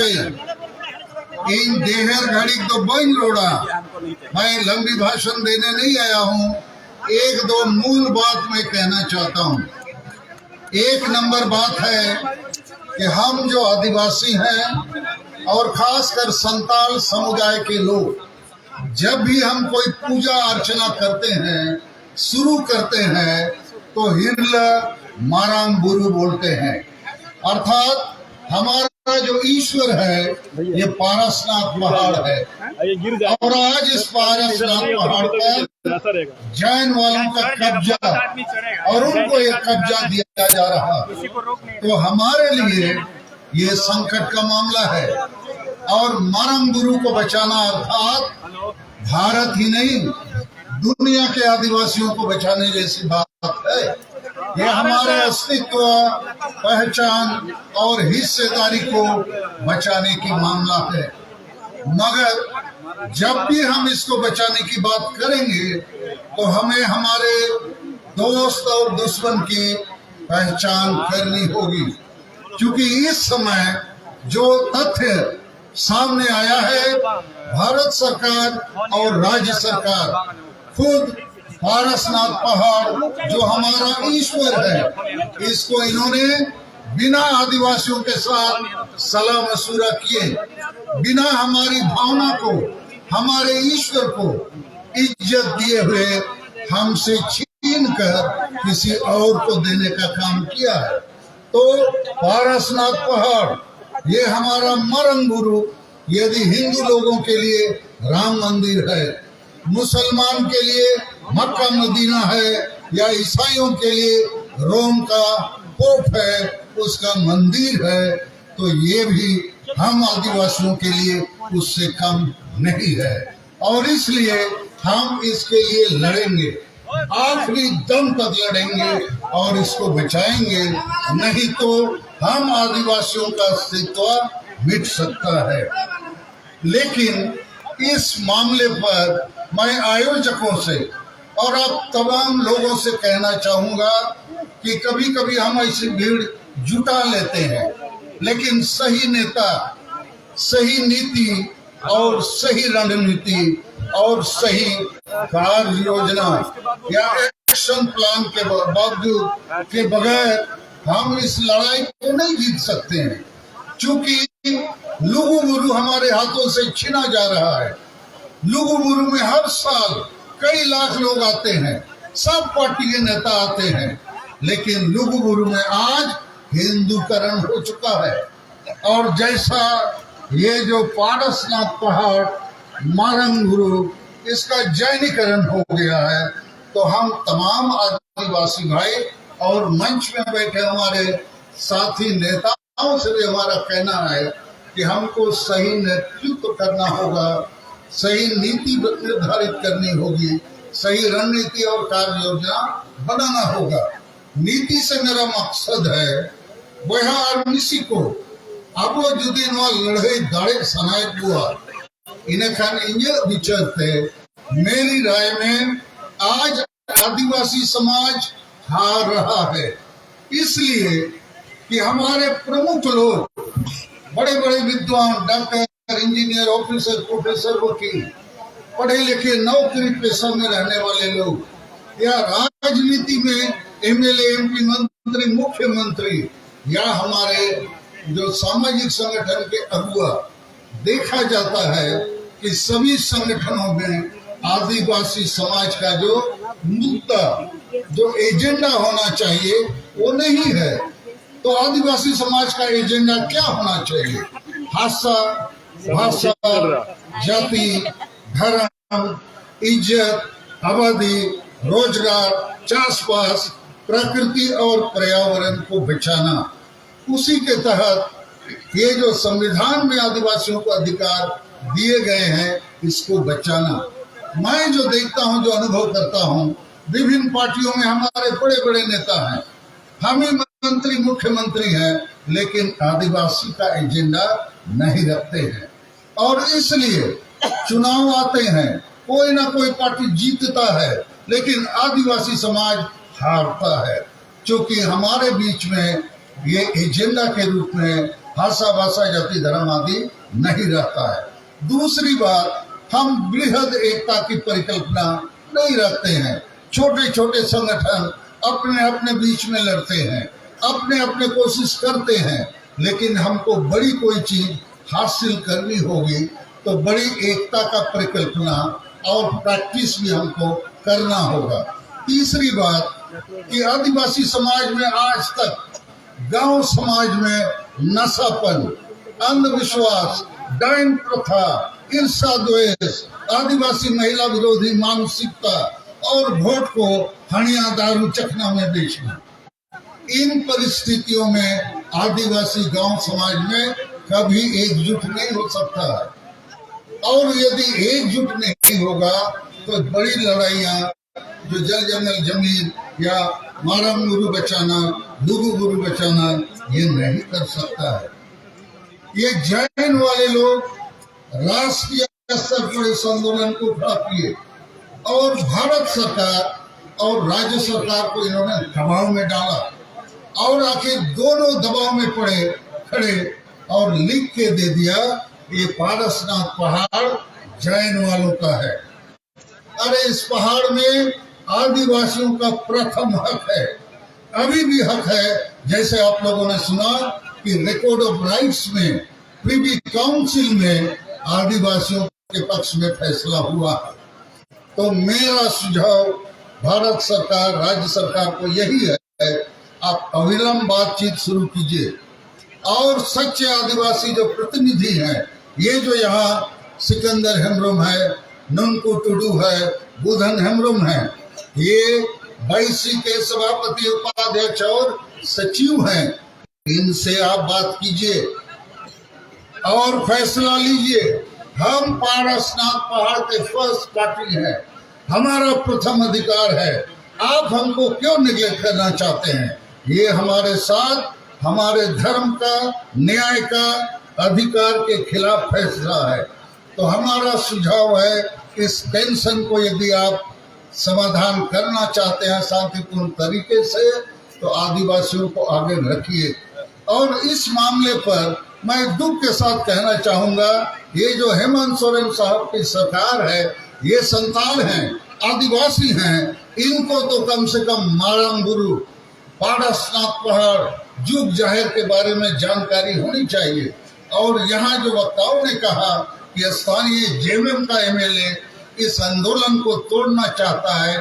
पे इन देहर घड़ी तो बन लोड़ा। मैं लंबी भाषण देने नहीं आया हूँ, एक दो मूल बात मैं कहना चाहता हूँ। एक नंबर बात है कि हम जो आदिवासी हैं और खासकर संताल समुदाय के लोग, जब भी हम कोई पूजा अर्चना करते हैं, शुरू करते हैं, तो हिरला माराम बुरु बोलते हैं। अर्थात हमारा जो ईश्वर है ये पारसनाथ पहाड़ है, और आज इस पारसनाथ पहाड़ पर जैन वालों का कब्जा और उनको एक कब्जा दिया जा रहा। तो हमारे लिए ये संकट का मामला है, और मारम गुरु को बचाना अर्थात भारत ही नहीं दुनिया के आदिवासियों को बचाने जैसी बात है। ये हमारे अस्तित्व, पहचान और हिस्सेदारी को बचाने की मामला है। मगर जब भी हम इसको बचाने की बात करेंगे तो हमें हमारे दोस्त और दुश्मन की पहचान करनी होगी, क्योंकि इस समय जो तथ्य सामने आया है, भारत सरकार और राज्य सरकार खुद पारसनाथ पहाड़ जो हमारा ईश्वर है, इसको इन्होंने बिना आदिवासियों के साथ सलाह मशूरा किए, बिना हमारी भावना को, हमारे ईश्वर को इज्जत दिए हुए हमसे छीन कर किसी और को देने का काम किया है। तो पारसनाथ पहाड़ ये हमारा मरम गुरु, यदि हिंदू लोगों के लिए राम मंदिर है, मुसलमान के लिए मक्का मदीना है, या ईसाइयों के लिए रोम का पोप है, उसका मंदिर है, तो ये भी हम आदिवासियों के लिए उससे कम नहीं है। और इसलिए हम इसके लिए लड़ेंगे, आखिरी दम तक लड़ेंगे और इसको बचाएंगे, नहीं तो हम आदिवासियों का अस्तित्व मिट सकता है। लेकिन इस मामले पर मैं आयोजकों से और अब तमाम लोगों से कहना चाहूंगा कि कभी कभी हम ऐसी भीड़ जुटा लेते हैं, लेकिन सही नेता, सही नीति और सही रणनीति और सही कार्य योजना या एक्शन प्लान के बावजूद के बगैर हम इस लड़ाई को नहीं जीत सकते हैं, क्योंकि लुगुबुरु हमारे हाथों से छीना जा रहा है। लुगुबुरु में हर साल कई लाख लोग आते हैं, सब पार्टी के नेता आते हैं, लेकिन लुगुबुरु में आज हिंदूकरण हो चुका है। और जैसा ये जो पारसनाथ पहाड़ मारम गुरु, इसका जैनीकरण हो गया है, तो हम तमाम आदिवासी भाई और मंच में बैठे हमारे साथी नेताओं से भी हमारा कहना है कि हमको सही नेतृत्व करना होगा, सही नीति निर्धारित करनी होगी, सही रणनीति और कार्य योजना बनाना होगा। नीति से मेरा मकसद है वह आर्मिसी को अब जुदी लड़ाई दाड़े सनाए हुआ इन्हें खान इंजर विचरते। मेरी राय में आज आदिवासी समाज हार रहा है, इसलिए कि हमारे प्रमुख लोग, बड़े बड़े विद्वान, डॉक्टर, इंजीनियर, ऑफिसर, प्रोफेसर, वकील, पढ़े लिखे नौकरी पेशा में रहने वाले लोग, या राजनीति में एमएलए, एमपी, मंत्री, मुख्यमंत्री, या हमारे जो सामाजिक संगठन के अगुआ, देखा जाता है कि सभी संगठनों में आदिवासी समाज का जो मुद्दा, जो एजेंडा होना चाहिए वो नहीं है। तो आदिवासी समाज का एजेंडा क्या होना चाहिए? भाषा, जाति, धर्म, इज्जत, आबादी, रोजगार, चासपास, प्रकृति और पर्यावरण को बचाना। उसी के तहत ये जो संविधान में आदिवासियों को अधिकार दिए गए हैं, इसको बचाना। मैं जो देखता हूँ, जो अनुभव करता हूँ, विभिन्न पार्टियों में हमारे बड़े बड़े नेता हैं, हम ही मंत्री, मुख्यमंत्री हैं, लेकिन आदिवासी का एजेंडा नहीं रखते हैं। और इसलिए चुनाव आते हैं, कोई ना कोई पार्टी जीतता है, लेकिन आदिवासी समाज हारता है, क्योंकि हमारे बीच में ये एजेंडा के रूप में भाषा भाषा जाति धर्म आदि नहीं रहता है। दूसरी बात, हम बृहद एकता की परिकल्पना नहीं रखते हैं। छोटे छोटे संगठन अपने अपने बीच में लड़ते हैं, अपने अपने कोशिश करते हैं, लेकिन हमको बड़ी कोई चीज हासिल करनी होगी तो बड़ी एकता का परिकल्पना और प्रैक्टिस भी हमको करना होगा। तीसरी बात कि आदिवासी समाज में आज तक गांव समाज में नशापन, अंधविश्वास, डायन प्रथा, ईर्षा द्वेष, आदिवासी महिला विरोधी मानसिकता और वोट को हणिया दारू चखना में बेचना, इन परिस्थितियों में आदिवासी गांव समाज में कभी एकजुट नहीं हो सकता है। और यदि एकजुट नहीं होगा तो बड़ी लड़ाइयां जो जल जंगल जमीन या मारम गुरु बचाना, लुगु गुरु बचाना, ये नहीं कर सकता है। ये जैन वाले लोग राष्ट्रीय स्तर पर इस आंदोलन को उठा किए और भारत सरकार और राज्य सरकार को इन्होंने दबाव में डाला और आखिर दोनों दबाव में पड़े खड़े और लिख के दे दिया ये पारसनाथ पहाड़ जैन वालों का है। अरे इस पहाड़ में आदिवासियों का प्रथम हक है, अभी भी हक है। जैसे आप लोगों ने सुना कि रिकॉर्ड ऑफ राइट्स में प्रिवी काउंसिल में आदिवासियों के पक्ष में फैसला हुआ। तो मेरा सुझाव भारत सरकार, राज्य सरकार को यही है, आप अविलंब बातचीत शुरू कीजिए और सच्चे आदिवासी जो प्रतिनिधि हैं, ये जो यहाँ सिकंदर हेम्ब्रोम है, नंकू टुडू है, बुधन हेम्ब्रोम है, ये बाईसी के सभापति, उपाध्यक्ष और सचिव हैं, इनसे आप बात कीजिए और फैसला लीजिए। हम पारसनाथ पहाड़ के फर्स्ट पार्टी हैं, हमारा प्रथम अधिकार है, आप हमको क्यों निगलेक्ट करना चाहते हैं? ये हमारे साथ हमारे धर्म का, न्याय का, अधिकार के खिलाफ फैसला है। तो हमारा सुझाव है, इस टेंशन को यदि आप समाधान करना चाहते हैं शांतिपूर्ण तरीके से, तो आदिवासियों को आगे रखिए। और इस मामले पर मैं दुख के साथ कहना चाहूंगा, ये जो हेमंत सोरेन साहब की सरकार है, ये संताल हैं, आदिवासी हैं, इनको तो कम से कम मारम गुरु, पारसनाथ पहाड़, जुग जाहिर के बारे में जानकारी होनी चाहिए। और यहाँ जो वक्ताओं ने कहा कि स्थानीय जेएमएम का एमएलए इस आंदोलन को तोड़ना चाहता है,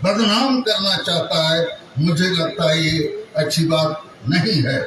बदनाम करना चाहता है, मुझे लगता है ये अच्छी बात नहीं है।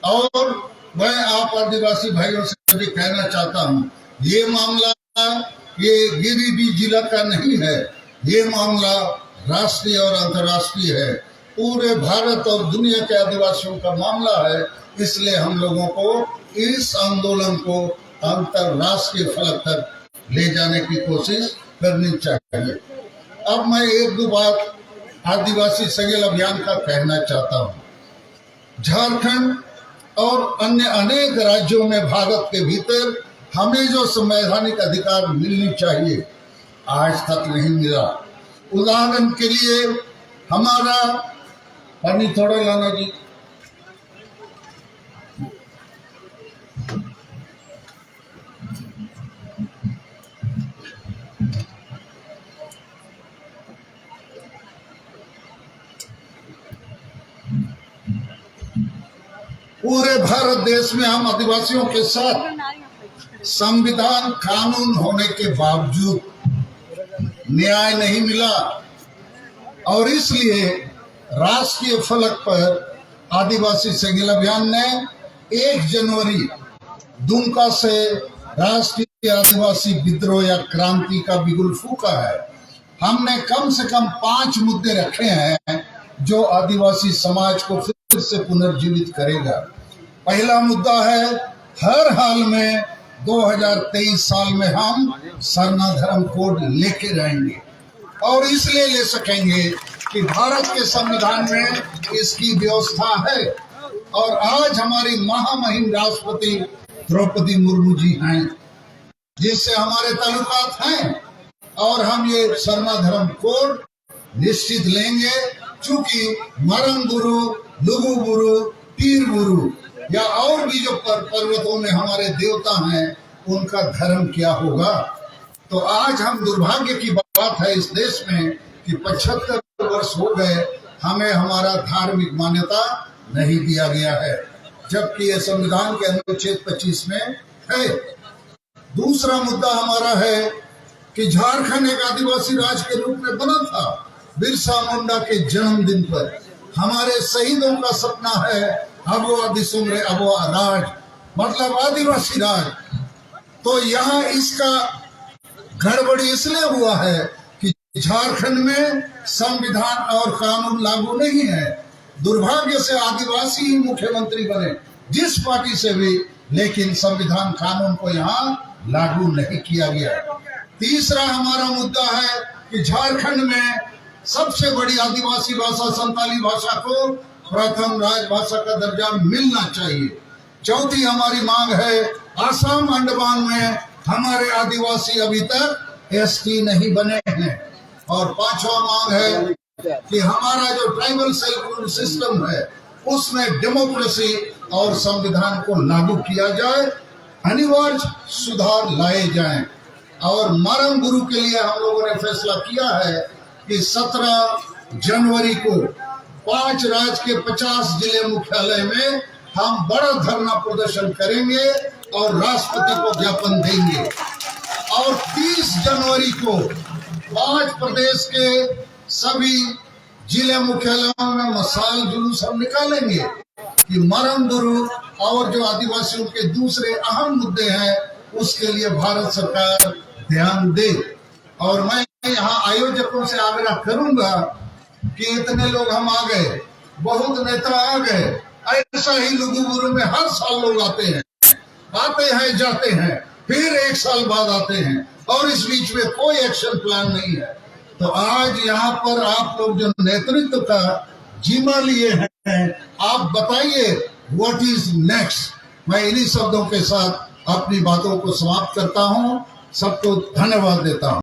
और मैं आप आदिवासी भाइयों से भी कहना चाहता हूँ, ये मामला ये गिरिडीह जिला का नहीं है, ये मामला राष्ट्रीय और अंतर्राष्ट्रीय है, पूरे भारत और दुनिया के आदिवासियों का मामला है। इसलिए हम लोगों को इस आंदोलन को अंतर्राष्ट्रीय फलक तक ले जाने की कोशिश करनी चाहिए। अब मैं एक दो बात आदिवासी सगेल अभियान का कहना चाहता हूँ। झारखंड और अन्य अनेक राज्यों में भारत के भीतर हमें जो संवैधानिक अधिकार मिलनी चाहिए, आज तक नहीं मिला। उदाहरण के लिए हमारा, पानी थोड़ा लाना जी, पूरे भारत देश में हम आदिवासियों के साथ संविधान कानून होने के बावजूद न्याय नहीं मिला और इसलिए राष्ट्रीय फलक पर आदिवासी सगेल अभियान ने 1 जनवरी दुमका से राष्ट्रीय आदिवासी विद्रोह या क्रांति का बिगुल फूका है। हमने कम से कम 5 मुद्दे रखे हैं जो आदिवासी समाज को फिर से पुनर्जीवित करेगा। पहला मुद्दा है, हर हाल में 2023 साल में हम सरना धर्म कोड लेके रहेंगे और इसलिए ले सकेंगे कि भारत के संविधान में इसकी व्यवस्था है। और आज हमारी महामहिम राष्ट्रपति द्रौपदी मुर्मू जी हैं, जिससे हमारे ताल्लुकात हैं और हम ये सरना धर्म कोड निश्चित लेंगे। चूंकि मरम गुरु, लुगु गुरु, पीर गुरु या और भी जो पर्वतों में हमारे देवता हैं उनका धर्म क्या होगा। तो आज हम दुर्भाग्य की बात है इस देश में कि 75 वर्ष हो गए हमें हमारा धार्मिक मान्यता नहीं दिया गया है, जबकि यह संविधान के अनुच्छेद 25 में है। दूसरा मुद्दा हमारा है कि झारखंड एक आदिवासी राज्य के रूप में बना था। बिरसा मुंडा के जन्मदिन पर हमारे शहीदों का सपना है अबोआ दिसुमरे अबोआ राज, मतलब आदिवासी राज। तो यहाँ इसका गड़बड़ी इसलिए हुआ है कि झारखंड में संविधान और कानून लागू नहीं है। दुर्भाग्य से आदिवासी ही मुख्यमंत्री बने जिस पार्टी से भी, लेकिन संविधान कानून को यहाँ लागू नहीं किया गया। तीसरा हमारा मुद्दा है कि झारखंड में सबसे बड़ी आदिवासी भाषा संताली भाषा को प्रथम राजभाषा का दर्जा मिलना चाहिए। चौथी हमारी मांग है आसाम अंडमान में हमारे आदिवासी अभी तक एसटी नहीं बने हैं। और पांचवा मांग है कि हमारा जो ट्राइबल सेल्फ रूल सिस्टम है उसमें डेमोक्रेसी और संविधान को लागू किया जाए, अनिवार्य सुधार लाए जाएं। और मरम गुरु के लिए हम लोगों ने फैसला किया है कि 17 जनवरी को 5 राज्य के 50 जिले मुख्यालय में हम बड़ा धरना प्रदर्शन करेंगे और राष्ट्रपति को ज्ञापन देंगे। और 30 जनवरी को 5 प्रदेश के सभी जिले मुख्यालयों में मसाल जुलूस हम निकालेंगे कि मरम गुरु और जो आदिवासियों के दूसरे अहम मुद्दे हैं उसके लिए भारत सरकार ध्यान दे। और मैं यहाँ आयोजकों से आग्रह करूंगा कि इतने लोग हम आ गए, बहुत नेता आ गए, ऐसा ही लुगुबुरु में हर साल लोग आते हैं जाते हैं, फिर 1 साल बाद आते हैं और इस बीच में कोई एक्शन प्लान नहीं है। तो आज यहाँ पर आप लोग जो नेतृत्व का जिम्मा लिए हैं, आप बताइए व्हाट इज नेक्स्ट। मैं इन्हीं शब्दों के साथ अपनी बातों को समाप्त करता हूँ। सबको धन्यवाद देता हूँ।